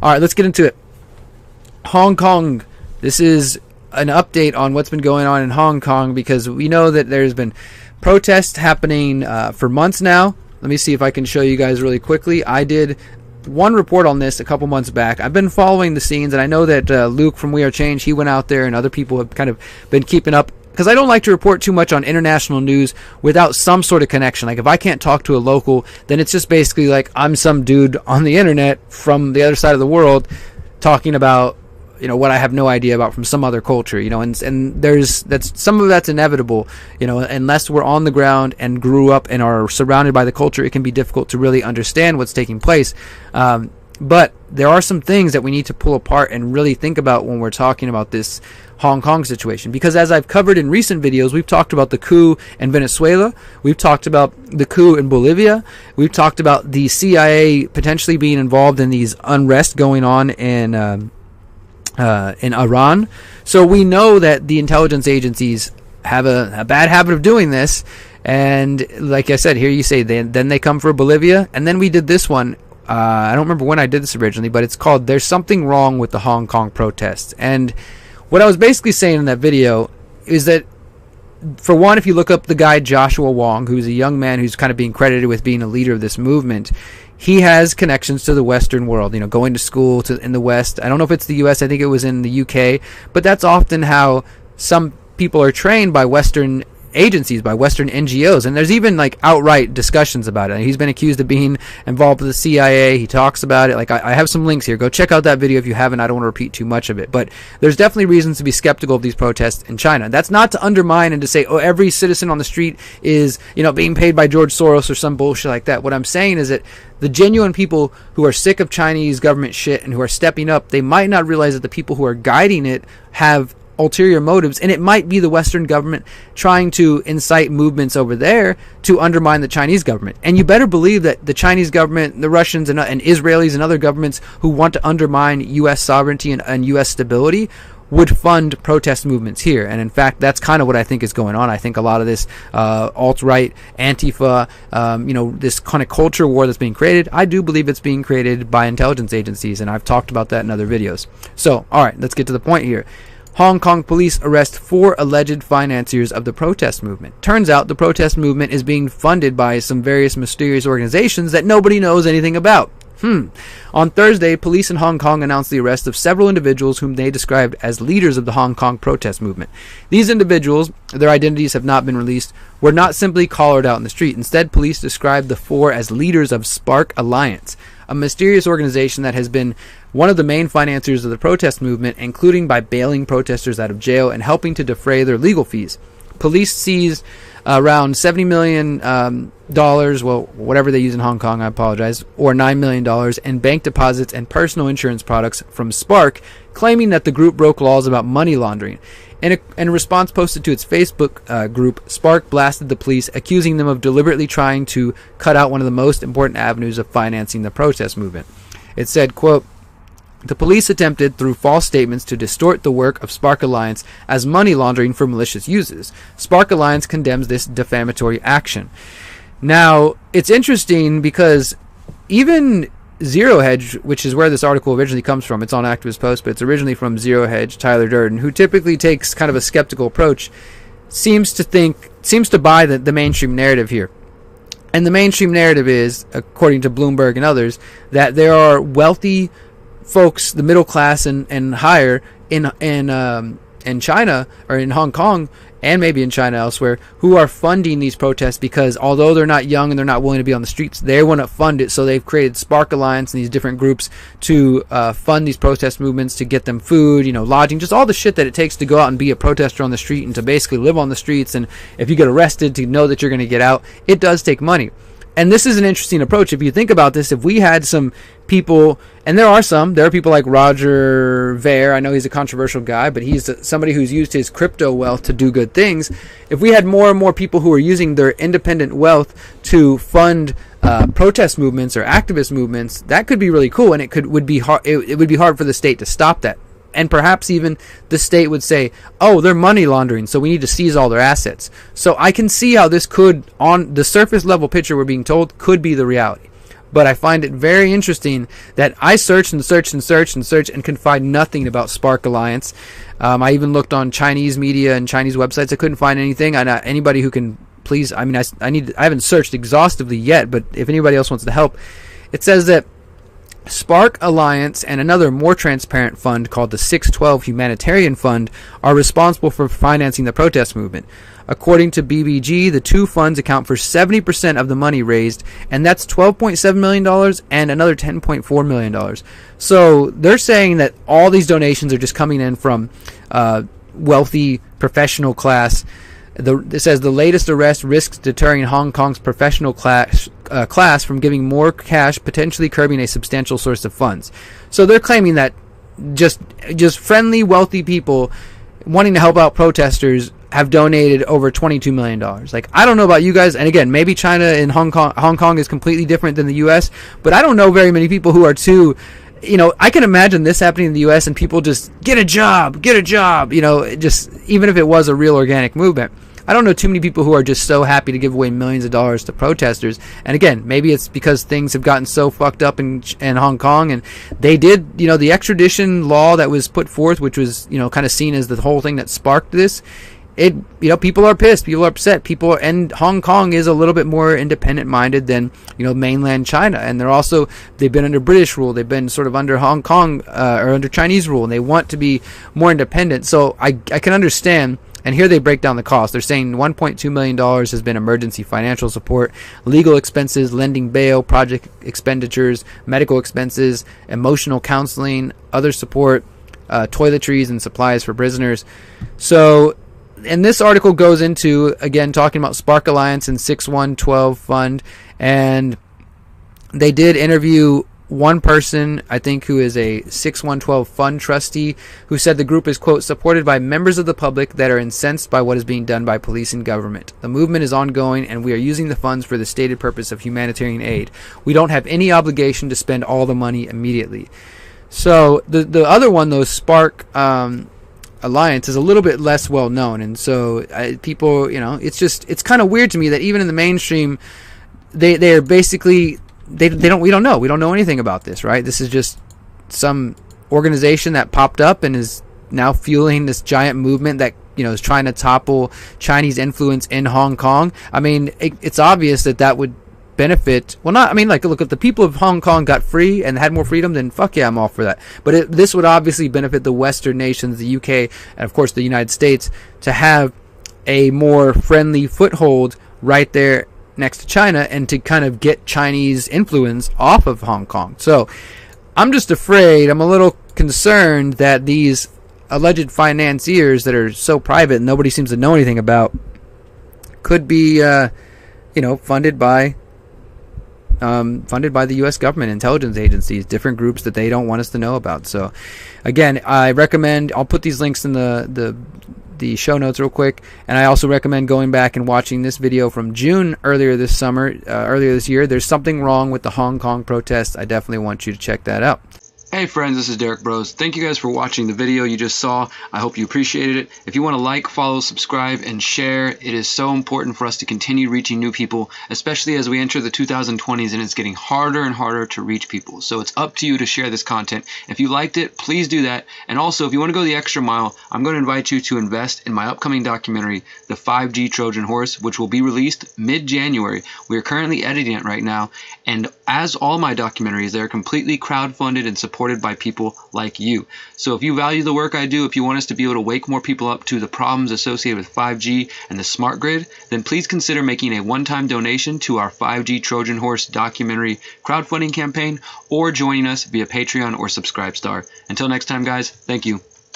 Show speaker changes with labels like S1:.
S1: All right, let's get into it. Hong Kong. This is an update on what's been going on in Hong Kong, because we know that there's been protests happening for months now. Let me see if I can show you guys really quickly. I did one report on this a couple months back. I've been following the scenes, and I know that Luke from We Are Change, he went out there, and other people have kind of been keeping up, because I don't like to report too much on international news without some sort of connection. Like, if I can't talk to a local, then it's just basically like I'm some dude on the internet from the other side of the world talking about, you know, what I have no idea about from some other culture, you know, and that's some of that's inevitable, you know, unless we're on the ground and grew up and are surrounded by the culture. It can be difficult to really understand what's taking place. But there are some things that we need to pull apart and really think about when we're talking about this Hong Kong situation, because as I've covered in recent videos, we've talked about the coup in Venezuela, we've talked about the coup in Bolivia, we've talked about the CIA potentially being involved in these unrest going on in Iran. So we know that the intelligence agencies have a bad habit of doing this. And like I said, here you say then they come for Bolivia. And then we did this one. I don't remember when I did this originally, but it's called There's Something Wrong with the Hong Kong Protests. And what I was basically saying in that video is that, for one, if you look up the guy Joshua Wong, who's a young man who's kind of being credited with being a leader of this movement, he has connections to the Western world, you know, going to school in the West. I don't know if it's the U.S., I think it was in the U.K., but that's often how some people are trained by Western agencies, by Western NGOs, and there's even like outright discussions about it. He's been accused of being involved with the CIA. He talks about it. Like, I have some links here. Go check out that video if you haven't. I don't want to repeat too much of it, but there's definitely reasons to be skeptical of these protests in China. That's not to undermine and to say, oh, every citizen on the street is, you know, being paid by George Soros or some bullshit like that. What I'm saying is that the genuine people who are sick of Chinese government shit and who are stepping up, they might not realize that the people who are guiding it have ulterior motives, and it might be the Western government trying to incite movements over there to undermine the Chinese government. And you better believe that the Chinese government, the Russians and Israelis and other governments who want to undermine U.S. sovereignty and U.S. stability would fund protest movements here. And in fact, that's kind of what I think is going on. I think a lot of this alt-right, Antifa, you know, this kind of culture war that's being created, I do believe it's being created by intelligence agencies, and I've talked about that in other videos. So, all right, let's get to the point here. Hong Kong police arrest 4 alleged financiers of the protest movement. Turns out the protest movement is being funded by some various mysterious organizations that nobody knows anything about. On Thursday, police in Hong Kong announced the arrest of several individuals whom they described as leaders of the Hong Kong protest movement. These individuals, their identities have not been released, were not simply collared out in the street. Instead, police described the 4 as leaders of Spark Alliance, a mysterious organization that has been one of the main financiers of the protest movement, including by bailing protesters out of jail and helping to defray their legal fees. Police seized around $70 million, well, whatever they use in Hong Kong, I apologize, or $9 million in bank deposits and personal insurance products from Spark, claiming that the group broke laws about money laundering. In a response posted to its Facebook group, Spark blasted the police, accusing them of deliberately trying to cut out one of the most important avenues of financing the protest movement. It said, quote, "The police attempted, through false statements, to distort the work of Spark Alliance as money laundering for malicious uses. Spark Alliance condemns this defamatory action." Now, it's interesting because even Zero Hedge, which is where this article originally comes from, it's on Activist Post, but it's originally from Zero Hedge, Tyler Durden, who typically takes kind of a skeptical approach, seems to buy the mainstream narrative here. And the mainstream narrative is, according to Bloomberg and others, that there are wealthy folks, the middle class and higher in China or in Hong Kong and maybe in China elsewhere, who are funding these protests because although they're not young and they're not willing to be on the streets, they want to fund it. So they've created Spark Alliance and these different groups to fund these protest movements, to get them food, you know, lodging, just all the shit that it takes to go out and be a protester on the street and to basically live on the streets. And if you get arrested, to know that you're going to get out, it does take money. And this is an interesting approach. If you think about this, if we had some people, and there are people like Roger Ver, I know he's a controversial guy, but he's somebody who's used his crypto wealth to do good things. If we had more and more people who are using their independent wealth to fund protest movements or activist movements, that could be really cool, and it would be hard for the state to stop that. And perhaps even the state would say, oh, they're money laundering, so we need to seize all their assets. So I can see how this could, on the surface level picture we're being told, could be the reality. But I find it very interesting that I searched and searched and searched and searched and could find nothing about Spark Alliance. I even looked on Chinese media and Chinese websites. I couldn't find anything. Anybody who can please, I mean, I haven't searched exhaustively yet, but if anybody else wants to help, it says that Spark Alliance and another more transparent fund called the 612 Humanitarian Fund are responsible for financing the protest movement. According to BBG, the two funds account for 70% of the money raised, and that's $12.7 million and another $10.4 million. So they're saying that all these donations are just coming in from wealthy professional class. It says the latest arrest risks deterring Hong Kong's professional class from giving more cash, potentially curbing a substantial source of funds. So they're claiming that just friendly, wealthy people wanting to help out protesters have donated over $22 million. Like, I don't know about you guys, and again, maybe China and Hong Kong is completely different than the U.S., but I don't know very many people who are too. I can imagine this happening in the U.S. and people just get a job, just even if it was a real organic movement. I don't know too many people who are just so happy to give away millions of dollars to protesters. And again, maybe it's because things have gotten so fucked up in Hong Kong, and they did, the extradition law that was put forth, which was, kind of seen as the whole thing that sparked this. People are pissed, people are upset, and Hong Kong is a little bit more independent minded than, mainland China. And they've been under British rule, they've been sort of under Hong Kong, or under Chinese rule, and they want to be more independent. So I can understand. And here they break down the cost. They're saying $1.2 million has been emergency financial support, legal expenses, lending bail, project expenditures, medical expenses, emotional counseling, other support, toiletries and supplies for prisoners. So, and this article goes into, again, talking about Spark Alliance and 6112 Fund. And they did interview one person, I think, who is a 6112 fund trustee, who said the group is, quote, supported by members of the public that are incensed by what is being done by police and government. The movement is ongoing, and we are using the funds for the stated purpose of humanitarian aid. We don't have any obligation to spend all the money immediately. So the other one, though, Spark Alliance, is a little bit less well known, and so people, it's kind of weird to me that even in the mainstream, they are basically. We don't know anything about this, right? This is just some organization that popped up and is now fueling this giant movement that, is trying to topple Chinese influence in Hong Kong. I mean, it's obvious that would benefit, look, if the people of Hong Kong got free and had more freedom, then fuck yeah, I'm all for that. But this would obviously benefit the Western nations, the UK, and of course the United States, to have a more friendly foothold right there next to China, and to kind of get Chinese influence off of Hong Kong. So I'm just afraid, I'm a little concerned that these alleged financiers that are so private and nobody seems to know anything about could be funded by the U.S. government, intelligence agencies, different groups that they don't want us to know about. So again, I recommend, I'll put these links in the show notes real quick, and I also recommend going back and watching this video from June earlier this year. There's something wrong with the Hong Kong protests. I definitely want you to check that out. Hey friends, this is Derrick Broze. Thank you guys for watching the video you just saw. I hope you appreciated it. If you want to like, follow, subscribe, and share, it is so important for us to continue reaching new people, especially as we enter the 2020s and it's getting harder and harder to reach people. So it's up to you to share this content. If you liked it, please do that. And also, if you want to go the extra mile, I'm going to invite you to invest in my upcoming documentary, The 5G Trojan Horse, which will be released mid-January. We are currently editing it right now, and as all my documentaries, they are completely crowdfunded and supported by people like you. So if you value the work I do, if you want us to be able to wake more people up to the problems associated with 5G and the smart grid, then please consider making a one-time donation to our 5G Trojan Horse documentary crowdfunding campaign, or joining us via Patreon or Subscribestar. Until next time, guys, thank you.